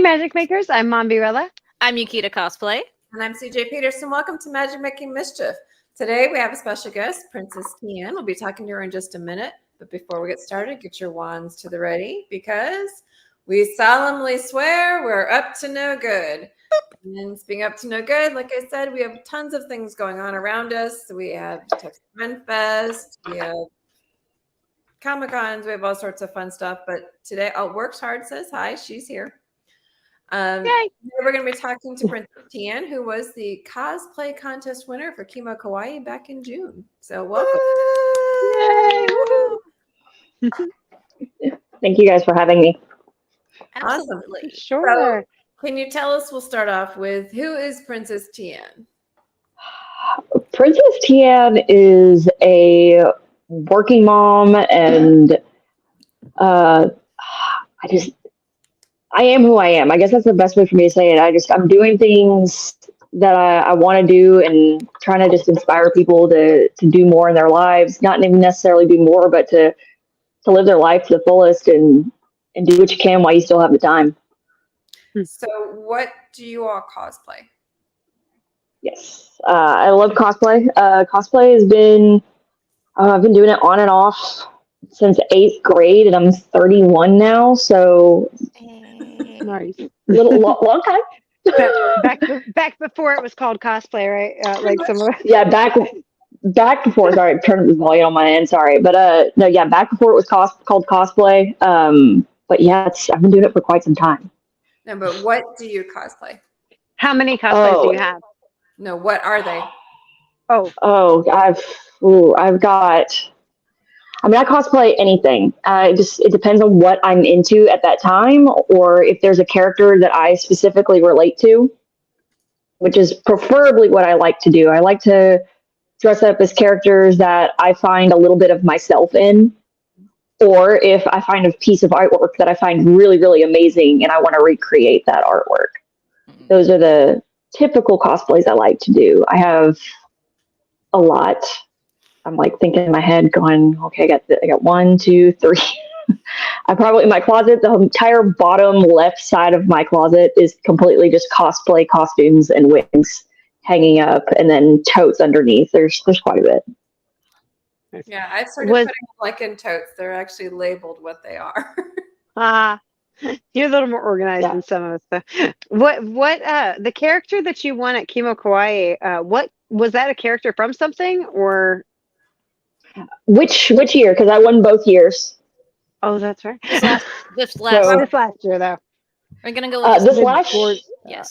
Magic Makers. I'm Mombirella. I'm Yukita Cosplay. And I'm CJ Peterson. Welcome to Magic Making Mischief. Today we have a special guest, Princess Tian. We'll be talking to her in just a minute. But before we get started, get your wands to the ready because we solemnly swear we're up to no good. And being up to no good, like I said, we have tons of things going on around us. We have Texas Men Fest, we have Comic-Cons, we have all sorts of fun stuff. But today, Works Hard says hi. She's here. Today we're going to be talking to Princess Tian, who was the cosplay contest winner for Kimo Kawaii back in June. So welcome. Yay! Thank you guys for having me. Absolutely. Awesome. Sure. So, can you tell us, we'll start off with, who is Princess Tian? Princess Tian is a working mom, and I am who I am. I guess that's the best way for me to say it. I'm doing things that I want to do and trying to just inspire people to do more in their lives. Not even necessarily do more, but to live their life to the fullest and do what you can while you still have the time. So what do you all cosplay? Yes. I love cosplay. Cosplay has been, I've been doing it on and off since 8th grade, and I'm 31 now. So Nice. Long time. back before it was called cosplay, right? Like some of yeah, back before. Sorry, I turned the volume on my end. Sorry, but no, yeah, back before it was called cosplay. But yeah, I've been doing it for quite some time. No, but what do you cosplay? How many cosplays do you have? No, what are they? I've got. I mean, I cosplay anything. It depends on what I'm into at that time, or if there's a character that I specifically relate to, which is preferably what I like to do. I like to dress up as characters that I find a little bit of myself in, or if I find a piece of artwork that I find really, really amazing and I want to recreate that artwork. Those are the typical cosplays I like to do. I have a lot. I'm like thinking in my head going, okay, I got 1, 2, 3. I probably, in my closet, the entire bottom left side of my closet is completely just cosplay costumes and wigs hanging up, and then totes underneath. There's quite a bit. Yeah, I started putting them like in totes. They're actually labeled what they are. You're a little more organized than some of us. What the character that you won at Kimo Kawaii, what was that, a character from something, or which year? Because I won both years. Oh, that's right. This last year, though. We're gonna go with this last year. Yes.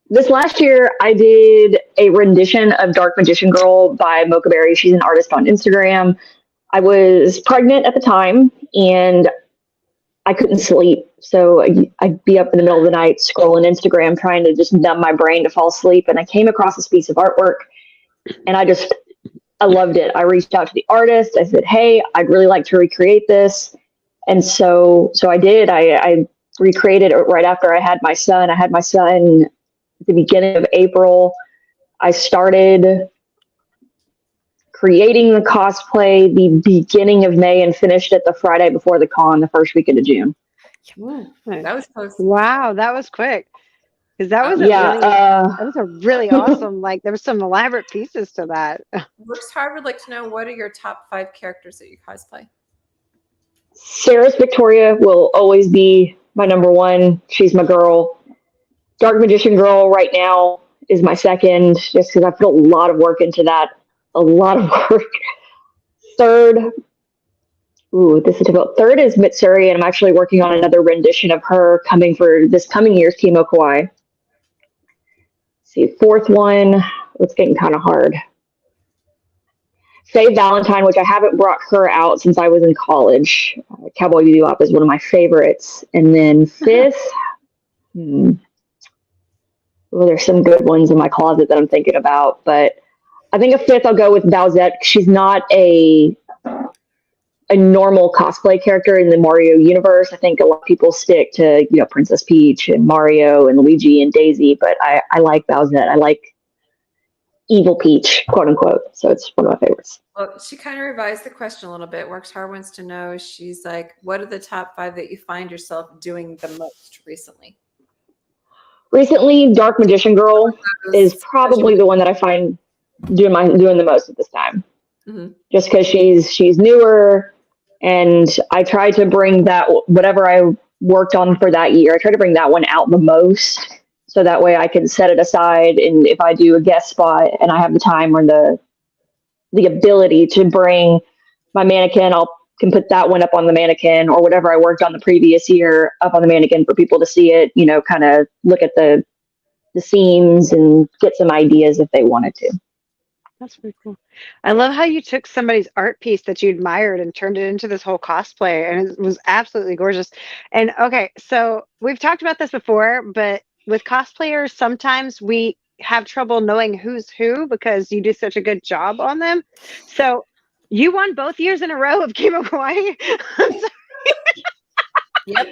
This last year, I did a rendition of Dark Magician Girl by Mocha Berry. She's an artist on Instagram. I was pregnant at the time, and I couldn't sleep. So I'd be up in the middle of the night scrolling Instagram, trying to just numb my brain to fall asleep. And I came across this piece of artwork, and I loved it. I reached out to the artist. I said, hey, I'd really like to recreate this. And so I did. I recreated it right after I had my son. I had my son at the beginning of April. I started creating the cosplay the beginning of May and finished it the Friday before the con, the first weekend of June. That was close. Wow, that was quick. Because that was a really awesome, like, there was some elaborate pieces to that. Works Hard would like to know, what are your top 5 characters that you cosplay? Sarah's Victoria will always be my number 1. She's my girl. Dark Magician Girl right now is my second, just because I put a lot of work into that. A lot of work. Third, this is difficult. Third is Mitsuri, and I'm actually working on another rendition of her coming for this coming year's Kimo Kawaii. See, fourth one, it's getting kind of hard. Faye Valentine, which I haven't brought her out since I was in college. Cowboy Bebop is one of my favorites. And then fifth, there's some good ones in my closet that I'm thinking about, but I think a fifth I'll go with Bowsette. She's not a normal cosplay character in the Mario universe. I think a lot of people stick to, Princess Peach and Mario and Luigi and Daisy, but I like Bowsette. I like evil Peach, quote unquote. So it's one of my favorites. Well, she kind of revised the question a little bit. Works Hard wants to know, she's like, what are the top 5 that you find yourself doing the most recently? Recently, Dark Magician Girl is probably the one that I find doing the most at this time. Mm-hmm. Just because she's newer, and I try to bring that, whatever I worked on for that year, I try to bring that one out the most. So that way I can set it aside, and if I do a guest spot and I have the time or the ability to bring my mannequin, can put that one up on the mannequin, or whatever I worked on the previous year up on the mannequin for people to see it, kind of look at the seams and get some ideas if they wanted to. That's pretty cool. I love how you took somebody's art piece that you admired and turned it into this whole cosplay, and it was absolutely gorgeous. And okay, so we've talked about this before, but with cosplayers, sometimes we have trouble knowing who's who because you do such a good job on them. So you won both years in a row of Kimo Kawaii. Yep.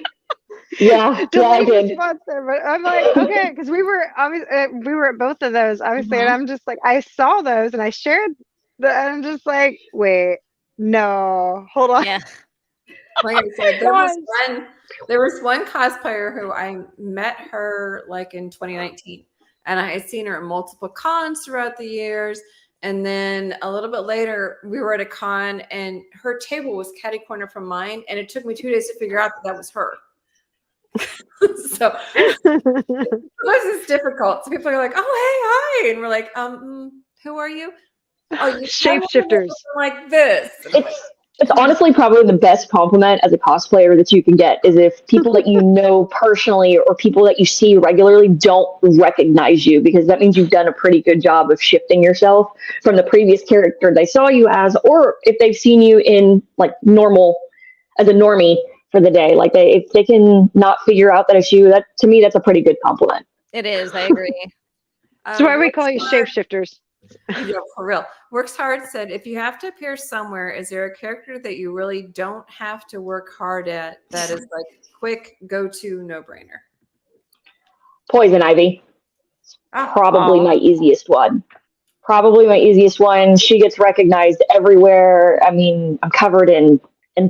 Yeah, I did. Sponsor, but I'm like, okay, because we were at both of those, obviously, and I'm just like, I saw those and I shared and I'm just like, wait, no, hold on. Yeah. Like I said, there was one cosplayer who I met her like in 2019, and I had seen her at multiple cons throughout the years. And then a little bit later, we were at a con, and her table was catty corner from mine, and it took me 2 days to figure out that was her. So it's difficult. So people are like, "Oh, hey, hi," and we're like, who are you? Oh, you shapeshifters like this." It's honestly probably the best compliment as a cosplayer that you can get is if people that you know personally or people that you see regularly don't recognize you, because that means you've done a pretty good job of shifting yourself from the previous character they saw you as, or if they've seen you in like normal as a normie for the day, like if they can not figure out that it's you, that to me that's a pretty good compliment. It is. I agree. So why we call you shapeshifters? Yeah, for real. Works Hard said, if you have to appear somewhere, is there a character that you really don't have to work hard at that is like quick go-to no-brainer? Poison Ivy. Probably my easiest one. She gets recognized everywhere. I mean, I'm covered in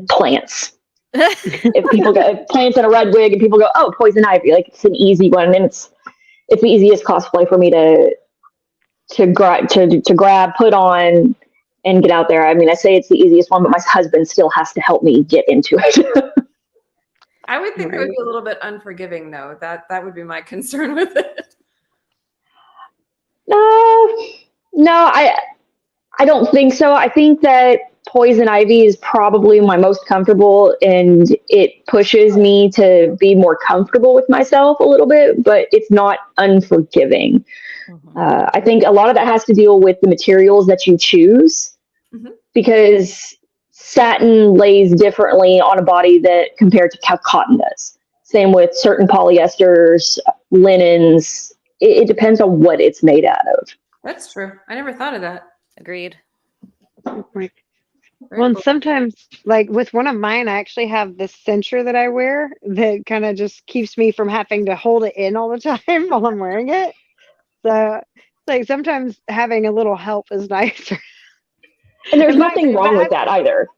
plants. If people get plants in a red wig and people go, "Oh, Poison Ivy," like it's an easy one, and it's the easiest cosplay for me to grab, put on, and get out there. I mean, I say it's the easiest one, but my husband still has to help me get into it. I would think it would be a little bit unforgiving, though. That would be my concern with it. No, I don't think so. I think that Poison Ivy is probably my most comfortable, and it pushes me to be more comfortable with myself a little bit, but it's not unforgiving. I think a lot of that has to deal with the materials that you choose, because satin lays differently on a body that compared to how cotton does. Same with certain polyesters, linens. It depends on what it's made out of. That's true. I never thought of that. Agreed. Right. Well, and sometimes, like with one of mine, I actually have this cincher that I wear that kind of just keeps me from having to hold it in all the time while I'm wearing it. So, like sometimes having a little help is nicer. And there's nothing wrong with that either.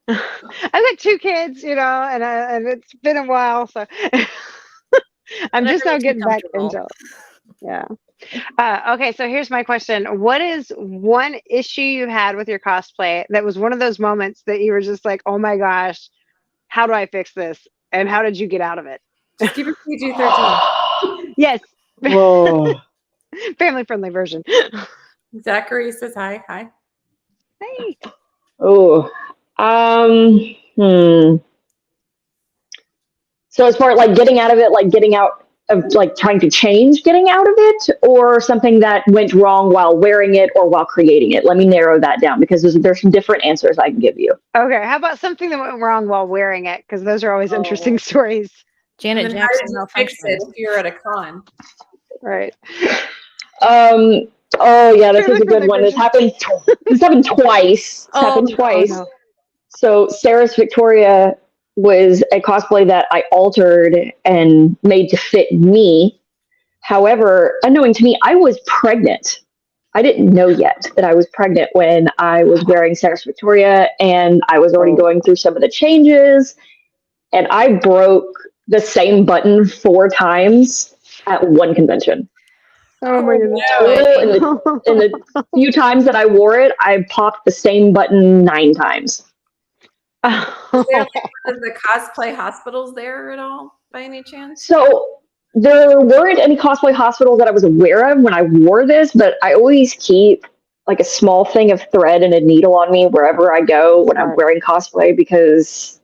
I've got 2 kids, and it's been a while, so I'm just now getting back into it. Yeah. Okay, so here's my question. What is one issue you had with your cosplay that was one of those moments that you were just like, oh my gosh, how do I fix this? And how did you get out of it? Just keep it PG-13. Yes. Whoa. Family-friendly version. Zachary says hi. Hi. Hey. Oh. So as far as like getting out of it, like getting out of like trying to change getting out of it, or something that went wrong while wearing it or while creating it? Let me narrow that down, because there's some different answers I can give you. Okay, how about something that went wrong while wearing it? Because those are always interesting stories. Janet Jackson. How did you fix it if you're at a con? Right. Oh yeah, this is a good one. This happened twice. Twice. No. So Sarah's Victoria was a cosplay that I altered and made to fit me. However, unknowing to me, I was pregnant I didn't know yet that I was pregnant when I was wearing Sarah's Victoria, and I was already going through some of the changes, and I broke the same button 4 times at one convention. Oh my goodness. In the few times that I wore it, I popped the same button 9 times. Is there like one of the cosplay hospitals there at all, by any chance? So there weren't any cosplay hospitals that I was aware of when I wore this, but I always keep like a small thing of thread and a needle on me wherever I go when I'm wearing cosplay, because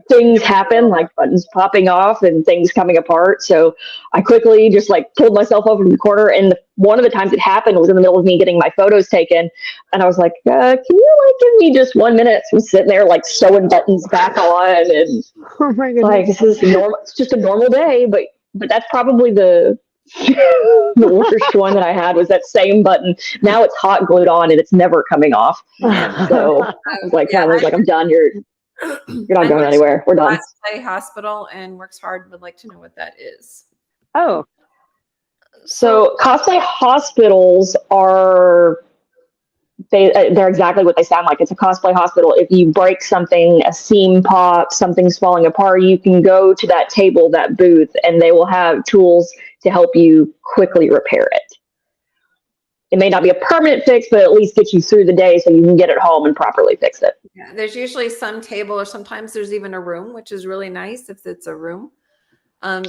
things happen, like buttons popping off and things coming apart. So I quickly just like pulled myself over to the corner, and one of the times it happened was in the middle of me getting my photos taken, and I was like, can you like give me just 1 minute? So I'm sitting there like sewing buttons back on, and Oh my goodness. like, this is normal. It's just a normal day, but that's probably the the worst one that I had was that same button. Now it's hot glued on and it's never coming off. So I was like, Tyler's like, I'm done. You're not going anywhere. We're done. Cosplay hospital and works hard. Would like to know what that is. Oh, so cosplay hospitals are they're exactly what they sound like. It's a cosplay hospital. If you break something, a seam pops, something's falling apart, you can go to that table, that booth, and they will have tools to help you quickly repair it. It may not be a permanent fix, but at least get you through the day so you can get it home and properly fix it. Yeah, there's usually some table, or sometimes there's even a room, which is really nice if it's a room.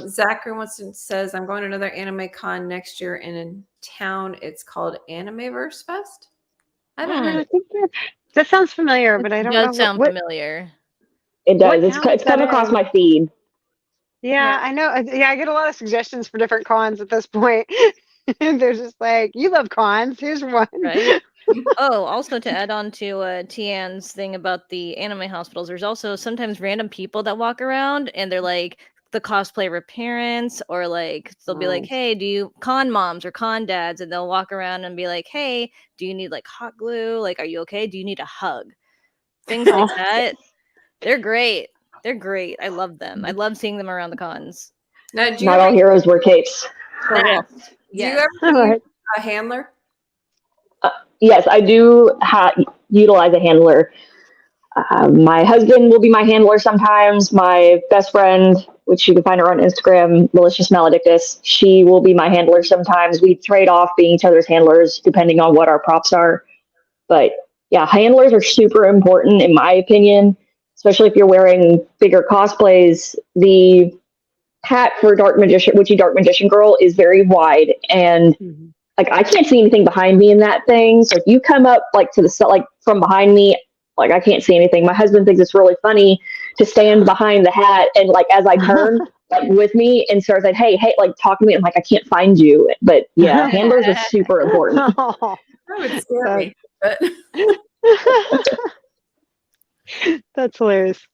Zachary says, I'm going to another anime con next year in a town. It's called Animeverse Fest. I don't know. I think that sounds familiar, but I don't know. It does sound familiar. It does. It's come across my feed. Yeah, I know. Yeah, I get a lot of suggestions for different cons at this point. They're just like, you love cons. Here's one. Right. Oh, also to add on to Tian's thing about the anime hospitals, there's also sometimes random people that walk around and they're like the cosplay parents, or like they'll be like, hey, do you con moms or con dads, and they'll walk around and be like, hey, do you need like hot glue? Like, are you okay? Do you need a hug? Things like that. They're great. They're great. I love them. I love seeing them around the cons. Now, Not all heroes wear capes. Do you ever use a handler? Yes, I do utilize a handler. My husband will be my handler sometimes. My best friend, which you can find her on Instagram, Malicious Maledictus, she will be my handler sometimes. We trade off being each other's handlers depending on what our props are. But yeah, handlers are super important in my opinion, especially if you're wearing bigger cosplays. The hat for Witchy Dark Magician Girl is very wide, and like I can't see anything behind me in that thing. So if you come up like to the set, like from behind me, like I can't see anything. My husband thinks it's really funny to stand behind the hat and like as I turn like with me and starts like, hey, like talk to me. I'm like, I can't find you. But yeah, handlers are super important. That would scare me. But that's hilarious.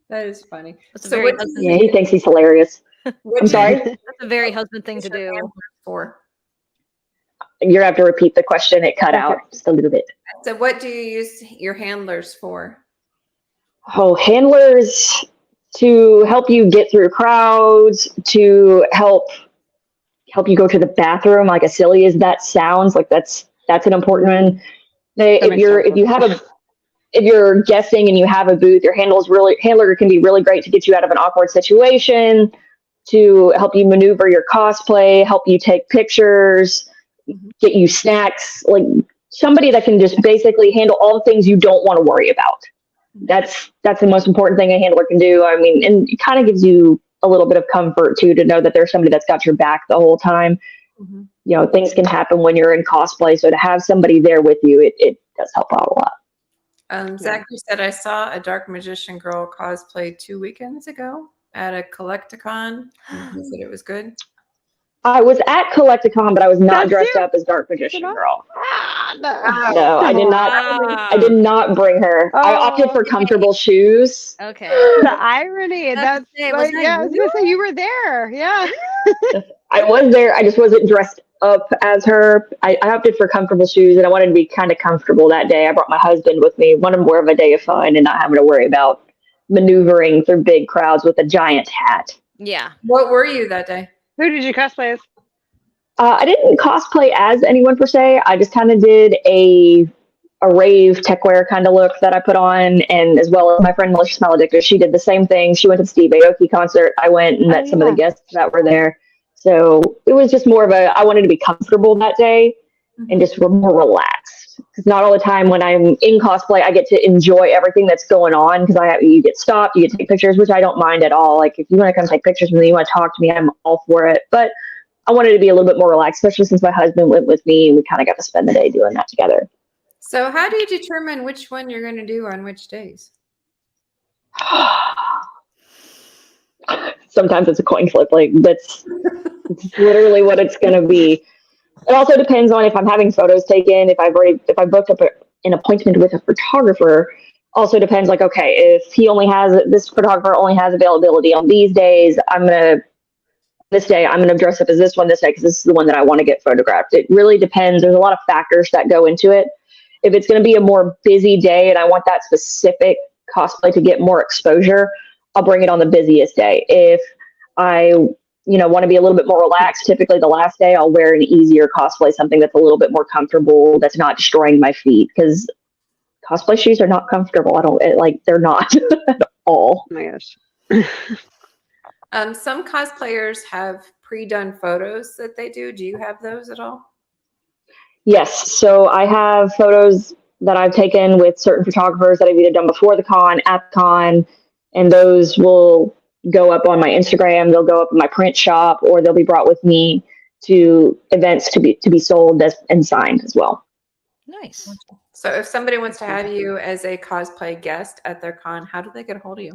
that is funny. So yeah, he thinks he's hilarious. I'm sorry. That's a very husband thing to do. For you're gonna have to repeat the question. It cut out just a little bit. So what do you use your handlers for? Oh, handlers to help you get through crowds, to help you go to the bathroom. Like as silly as that sounds, like that's an important one. If you're guessing and you have a booth, your handler can be really great to get you out of an awkward situation, to help you maneuver your cosplay, help you take pictures, get you snacks, like somebody that can just basically handle all the things you don't want to worry about. That's the most important thing a handler can do. I mean, and it kind of gives you a little bit of comfort too, to know that there's somebody that's got your back the whole time. You know, things can happen when you're in cosplay. So to have somebody there with you, it does help out a lot. Zachary said, I saw a Dark Magician Girl cosplay 2 weekends ago at a Collecticon. He said it was good. I was at Collecticon, but I was not dressed up as Dark Magician Girl. No, I did not. I did not bring her. I opted for comfortable shoes. Okay. The irony. That's like, I was gonna say you were there. Yeah. I was there. I just wasn't dressed up as her. I opted for comfortable shoes, and I wanted to be kind of comfortable that day. I brought my husband with me. Wanted more of a day of fun and not having to worry about maneuvering through big crowds with a giant hat. Yeah. What were you that day? Who did you cosplay as? I didn't cosplay as anyone per se. I just kind of did a rave techwear kind of look that I put on, and as well as my friend Malicious Maledictus, she did the same thing. She went to the Steve Aoki concert. I went and Oh, met some of the yeah. guests that were there. So it was just more of I wanted to be comfortable that day and just more relaxed. Because not all the time when I'm in cosplay, I get to enjoy everything that's going on. Because you get stopped, you get to take pictures, which I don't mind at all. Like if you want to come take pictures with me, you want to talk to me, I'm all for it. But I wanted to be a little bit more relaxed, especially since my husband went with me and we kind of got to spend the day doing that together. So how do you determine which one you're going to do on which days? Sometimes it's a coin flip. Like that's literally what it's going to be. It also depends on if I'm having photos taken, if I booked up an appointment with a photographer. Also depends, like, okay, if this photographer only has availability on these days, I'm gonna dress up as this one this day because this is the one that I want to get photographed. It really depends. There's a lot of factors that go into it. If it's going to be a more busy day and I want that specific cosplay to get more exposure, I'll bring it on the busiest day. If I want to be a little bit more relaxed, typically the last day I'll wear an easier cosplay, something that's a little bit more comfortable, that's not destroying my feet, because cosplay shoes are not comfortable. They're not at all. Oh my gosh. Some cosplayers have pre-done photos that they do. Do you have those at all? Yes. So I have photos that I've taken with certain photographers that I've either done before the con, at the con, and those will go up on my Instagram. They'll go up in my print shop, or they'll be brought with me to events to be sold and signed as well. Nice. So if somebody wants to have you as a cosplay guest at their con, how do they get a hold of you?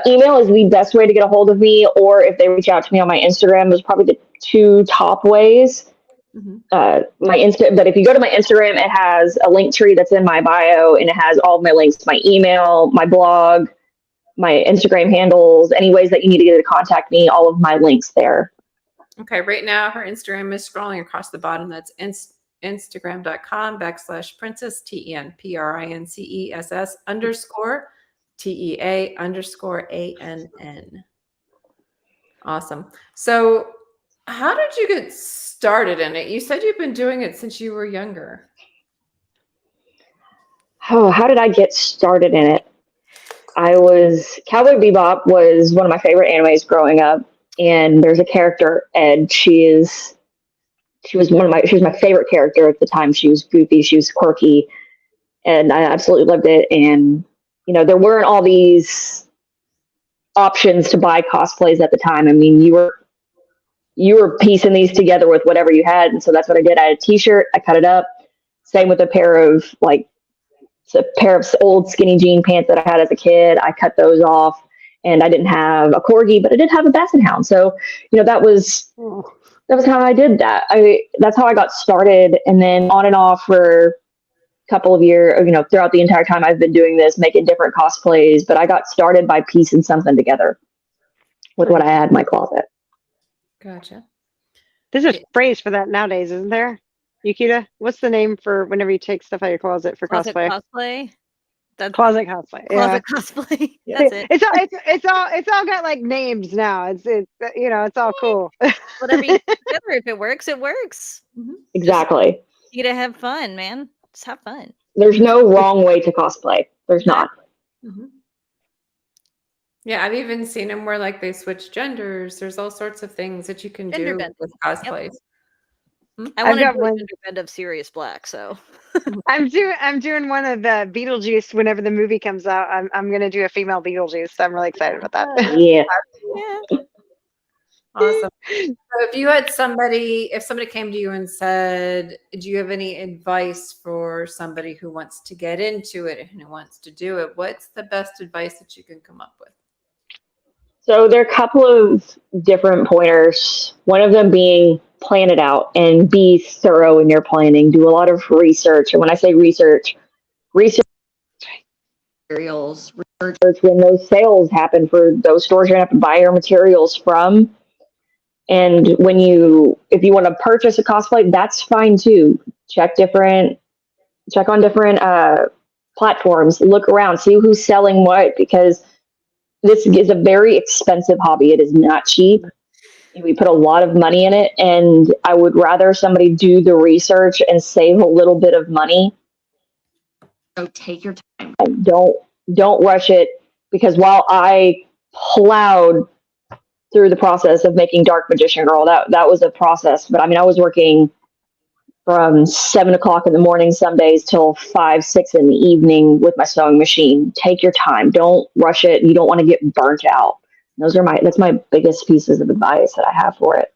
Email is the best way to get a hold of me, or if they reach out to me on my Instagram, those are probably the two top ways. Mm-hmm. But if you go to my Instagram, it has a link tree that's in my bio, and it has all of my links to my email, my blog, my Instagram handles, any ways that you need to get to contact me, all of my links there. Okay, right now her Instagram is scrolling across the bottom. That's Instagram.com/princess TEN_PRINCE_TEA_ANN. Awesome. So how did you get started in it? You said you've been doing it since you were younger. Oh, how did I get started in it? Cowboy Bebop was one of my favorite animes growing up, and there's a character, Ed. She was my favorite character at the time. She was goofy, she was quirky, and I absolutely loved it. And there weren't all these options to buy cosplays at the time. I mean, you were piecing these together with whatever you had, and so that's what I did. I had a T-shirt, I cut it up. Same with a pair of old skinny jean pants that I had as a kid. I cut those off, and I didn't have a corgi, but I did have a basset hound. So that was how I did that. That's how I got started, and then on and off for a couple of years, throughout the entire time I've been doing this, making different cosplays. But I got started by piecing something together with what I had in my closet. Gotcha. There's a phrase for that nowadays, isn't there? Yukita, what's the name for whenever you take stuff out of your closet for Closet cosplay? cosplay. That's Closet cosplay. closet cosplay. Yeah. That's it. It's all got like names now. It's all cool. Whatever you put together, if it works, it works. Mm-hmm. Exactly. You gotta have fun, man. Just have fun. There's no wrong way to cosplay. There's not. Mm-hmm. Yeah, I've even seen them where they switch genders. There's all sorts of things that you can Gender do bend. with cosplays. I I've want to got do a one. gender bend of Sirius Black, so I'm doing one of the Beetlejuice whenever the movie comes out. I'm gonna do a female Beetlejuice. I'm really excited about that. Yeah. yeah. Awesome. So if somebody came to you and said, do you have any advice for somebody who wants to get into it and who wants to do it? What's the best advice that you can come up with? So there are a couple of different pointers. One of them being plan it out and be thorough in your planning. Do a lot of research. And when I say research materials, research when those sales happen for those stores you're going to have to buy your materials from. And if you want to purchase a cosplay, that's fine too. Check on different platforms, look around, see who's selling what, because this is a very expensive hobby. It is not cheap. we put a lot of money in it, and I would rather somebody do the research and save a little bit of money. So take your time. Don't rush it, because while I plowed through the process of making Dark Magician Girl, that was a process. But I mean, I was working from 7 o'clock in the morning some days till 5, 6 in the evening with my sewing machine. Take your time. Don't rush it. You don't want to get burnt out. That's my biggest pieces of advice that I have for it.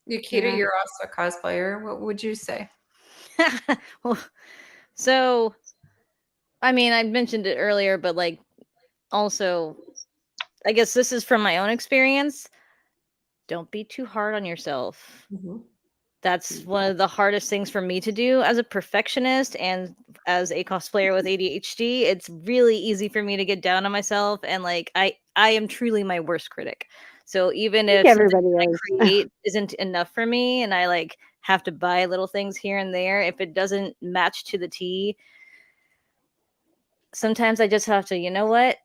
Yukita, you're also a cosplayer. What would you say? Well, so, I mean, I mentioned it earlier, but like, also, I guess this is from my own experience. Don't be too hard on yourself. Mm-hmm. That's one of the hardest things for me to do as a perfectionist and as a cosplayer with ADHD. It's really easy for me to get down on myself, and like I am truly my worst critic. So even if something everybody I is. create isn't enough for me, and I like have to buy little things here and there, if it doesn't match to the T, sometimes I just have to, you know what?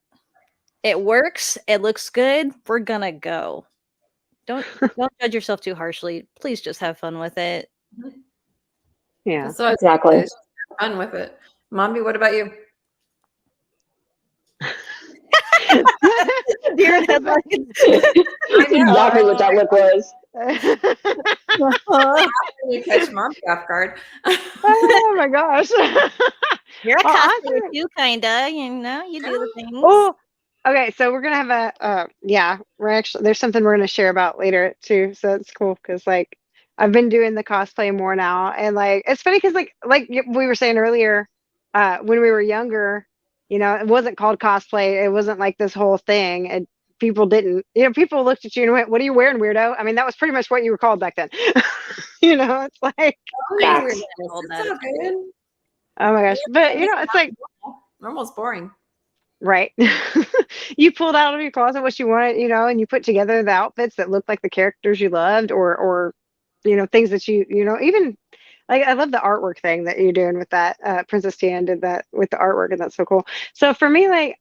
It works. It looks good. We're gonna go. Don't judge yourself too harshly. Please just have fun with it. Yeah. So Exactly. have fun with it. Mommy, what about you? Deer headlights. Exactly what that look was. You catch Mommy off guard. Oh my gosh. You're a Well, cosplayer honestly- too, kinda. You know, you do the things. Oh, okay. So we're gonna have we're actually there's something we're gonna share about later too. So it's cool because like I've been doing the cosplay more now, and like it's funny because we were saying earlier, when we were younger, it wasn't called cosplay. It wasn't like this whole thing, and people didn't, people looked at you and went, "What are you wearing, weirdo?" I mean, that was pretty much what you were called back then. It's like, Facts. It's all good. oh my gosh, but it's like. Normal's boring. Right. You pulled out of your closet what you wanted, and you put together the outfits that looked like the characters you loved, or things that even like I love the artwork thing that you're doing with that. Princess Tian did that with the artwork, and that's so cool. So for me, like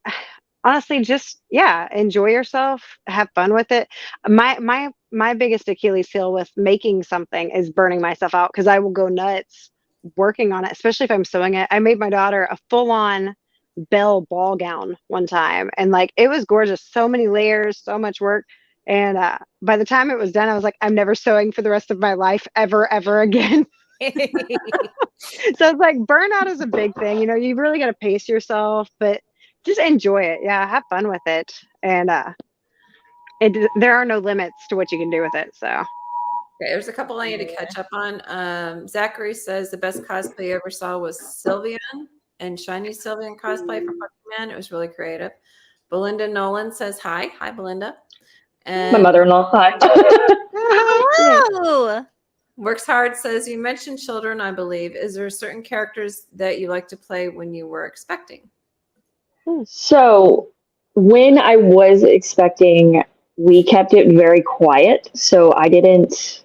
honestly, just enjoy yourself, have fun with it. My biggest Achilles heel with making something is burning myself out because I will go nuts working on it, especially if I'm sewing it. I made my daughter a full-on Belle ball gown one time, and like it was gorgeous, so many layers, so much work, and by the time it was done I was like, I'm never sewing for the rest of my life ever again. So it's like burnout is a big thing, you really got to pace yourself, but just enjoy it. Have fun with it, and there are no limits to what you can do with it. So Okay, there's a couple I need to catch up on. Zachary says the best cosplay he ever saw was Sylvian and Shiny Sylvian cosplay from Pokemon. It was really creative. Belinda Nolan says hi. Hi, Belinda. And My mother-in-law. Hi. Hello. Works Hard says, you mentioned children, I believe. Is there certain characters that you like to play when you were expecting? So when I was expecting, we kept it very quiet. So I didn't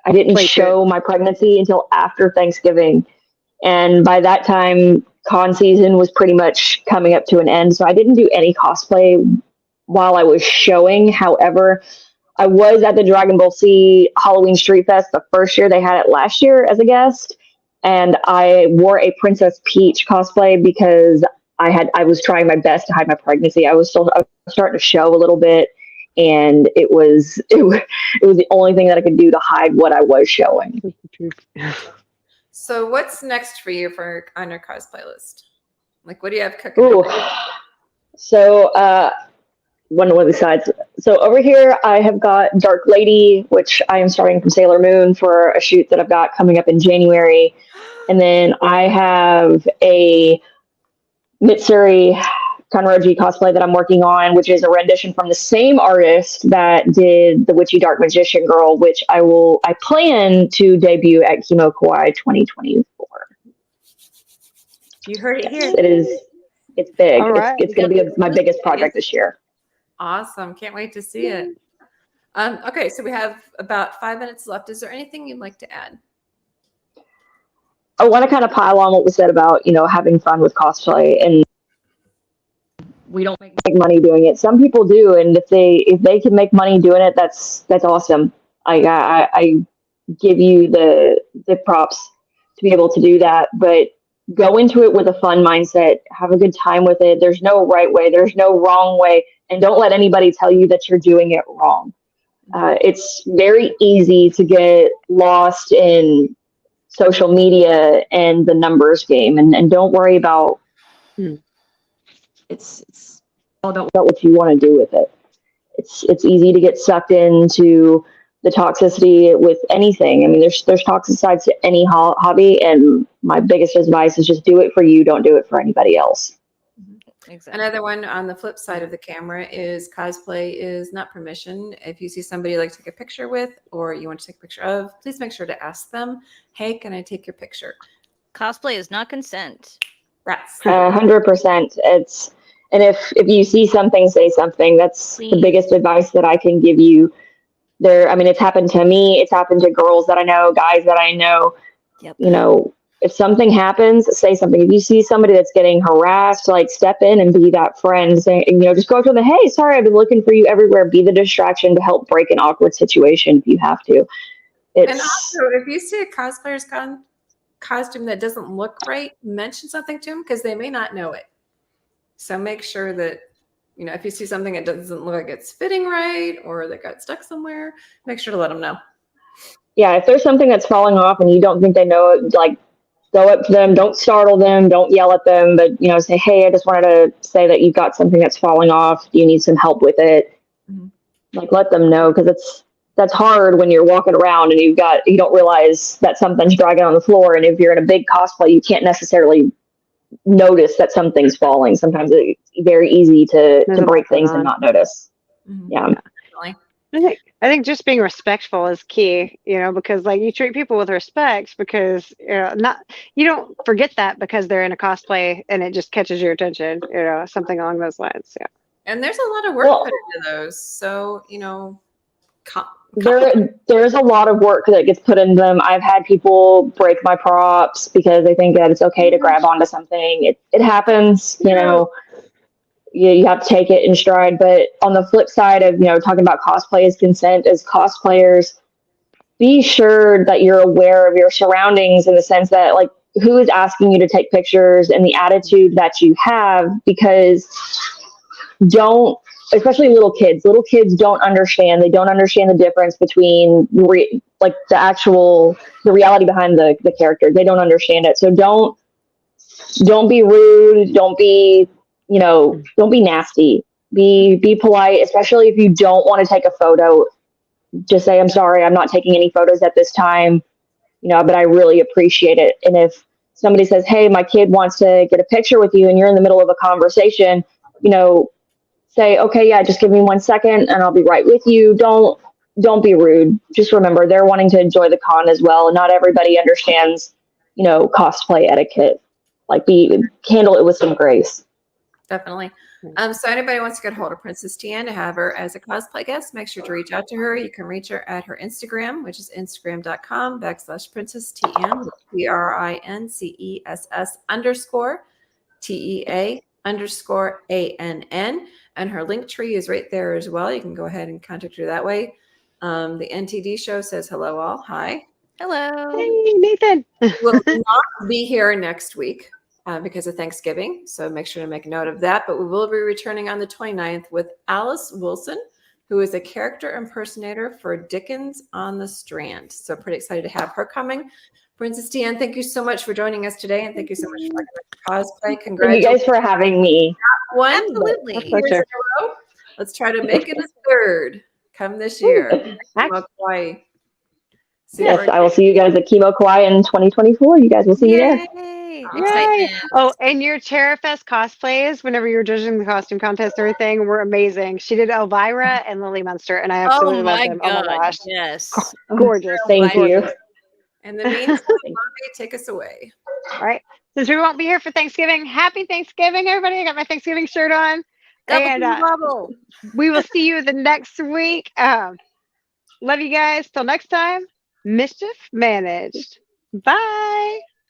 Play show my pregnancy until after Thanksgiving. And by that time, con season was pretty much coming up to an end. So I didn't do any cosplay while I was showing. However, I was at the Dragon Ball Z Halloween Street Fest the first year. They had it last year as a guest. And I wore a Princess Peach cosplay because I was trying my best to hide my pregnancy. I was starting to show a little bit, and it was the only thing that I could do to hide what I was showing. So what's next for you on your cosplay list? Like, what do you have cooking? Ooh. So one of the sides. So over here I have got Dark Lady, which I am starting from Sailor Moon for a shoot that I've got coming up in January. And then I have a Mitsuri Kanroji cosplay that I'm working on, which is a rendition from the same artist that did the Witchy Dark Magician Girl, which I plan to debut at Kimo Kawaii 2024. You heard it here. It is. It's big. All right. It's going to be my biggest project this year. Awesome. Can't wait to see it. Okay, so we have about 5 minutes left. Is there anything you'd like to add? I want to kind of pile on what was said about, having fun with cosplay. And we don't make money doing it. Some people do, and if they can make money doing it, that's awesome. I give you the props to be able to do that, but go into it with a fun mindset, have a good time with it. There's no right way, there's no wrong way, and don't let anybody tell you that you're doing it wrong. It's very easy to get lost in social media and the numbers game, and don't worry about it's all about what you want to do with it. It's easy to get sucked into the toxicity with anything. I mean, there's toxic sides to any hobby, and my biggest advice is just do it for you. Don't do it for anybody else. Exactly. Another one on the flip side of the camera is cosplay is not permission. If you see somebody you'd like to take a picture with, or you want to take a picture of, please make sure to ask them, hey, can I take your picture? Cosplay is not consent. That's 100%. And if you see something, say something. That's the biggest advice that I can give you. I mean, it's happened to me. It's happened to girls that I know, guys that I know. Yep. You know, if something happens, say something. If you see somebody that's getting harassed, like step in and be that friend. Just go up to them. Hey, sorry, I've been looking for you everywhere. Be the distraction to help break an awkward situation if you have to. And also, if you see a cosplayer's costume that doesn't look right, mention something to them because they may not know it. So make sure that, if you see something that doesn't look like it's fitting right or that got stuck somewhere, make sure to let them know. Yeah, if there's something that's falling off and you don't think they know it, like go up to them, don't startle them, don't yell at them, but say, hey, I just wanted to say that you've got something that's falling off. Do you need some help with it? Mm-hmm. Like let them know, because that's hard when you're walking around and you don't realize that something's dragging on the floor, and if you're in a big cosplay, you can't necessarily notice that something's falling. Sometimes it's very easy to break things and not notice. Mm-hmm. Yeah. I think just being respectful is key, because like you treat people with respect, because you don't forget that because they're in a cosplay and it just catches your attention, something along those lines. Yeah. And there's a lot of work put into those. So, there's a lot of work that gets put into them. I've had people break my props because they think that it's okay to grab onto something. It happens, you have to take it in stride. But on the flip side of, talking about cosplay as consent, as cosplayers, be sure that you're aware of your surroundings, in the sense that, like, who is asking you to take pictures and the attitude that you have, because especially little kids don't understand. They don't understand the difference between the reality behind the character. They don't understand it. So don't be rude. Don't be nasty. Be polite, especially if you don't want to take a photo. Just say, I'm sorry, I'm not taking any photos at this time, but I really appreciate it. And if somebody says, hey, my kid wants to get a picture with you, and you're in the middle of a conversation, say, okay, yeah, just give me 1 second and I'll be right with you. Don't be rude. Just remember, they're wanting to enjoy the con as well. And not everybody understands, cosplay etiquette. Like, handle it with some grace. Definitely. So anybody wants to get a hold of Princess Tian to have her as a cosplay guest, make sure to reach out to her. You can reach her at her Instagram, which is instagram.com/Princess Tian, PRINCESS_TEA_ANN. And her link tree is right there as well. You can go ahead and contact her that way. The NTD show says hello all. Hi. Hello. Hey, Nathan. Will not be here next week because of Thanksgiving. So make sure to make a note of that. But we will be returning on the 29th with Alice Wilson, who is a character impersonator for Dickens on the Strand. So pretty excited to have her coming. Princess Tian, thank you so much for joining us today. And thank you so much for cosplay. Congratulations. Thank you guys for having me. Absolutely. Let's try to make it a third come this year. Kawaii. Yes, I will see you guys at Kimo Kawaii in 2024. You guys will see me there. Yay. Oh, and your Terrafest cosplays, whenever you were judging the costume contest and everything, were amazing. She did Elvira and Lily Munster, and I absolutely love them. God. Oh my gosh. Yes. Gorgeous. Thank you. In the meantime, Mommy, take us away. All right. Since we won't be here for Thanksgiving, happy Thanksgiving, everybody. I got my Thanksgiving shirt on. Gobble. We will see you the next week. Love you guys. Till next time, Mischief managed. Bye.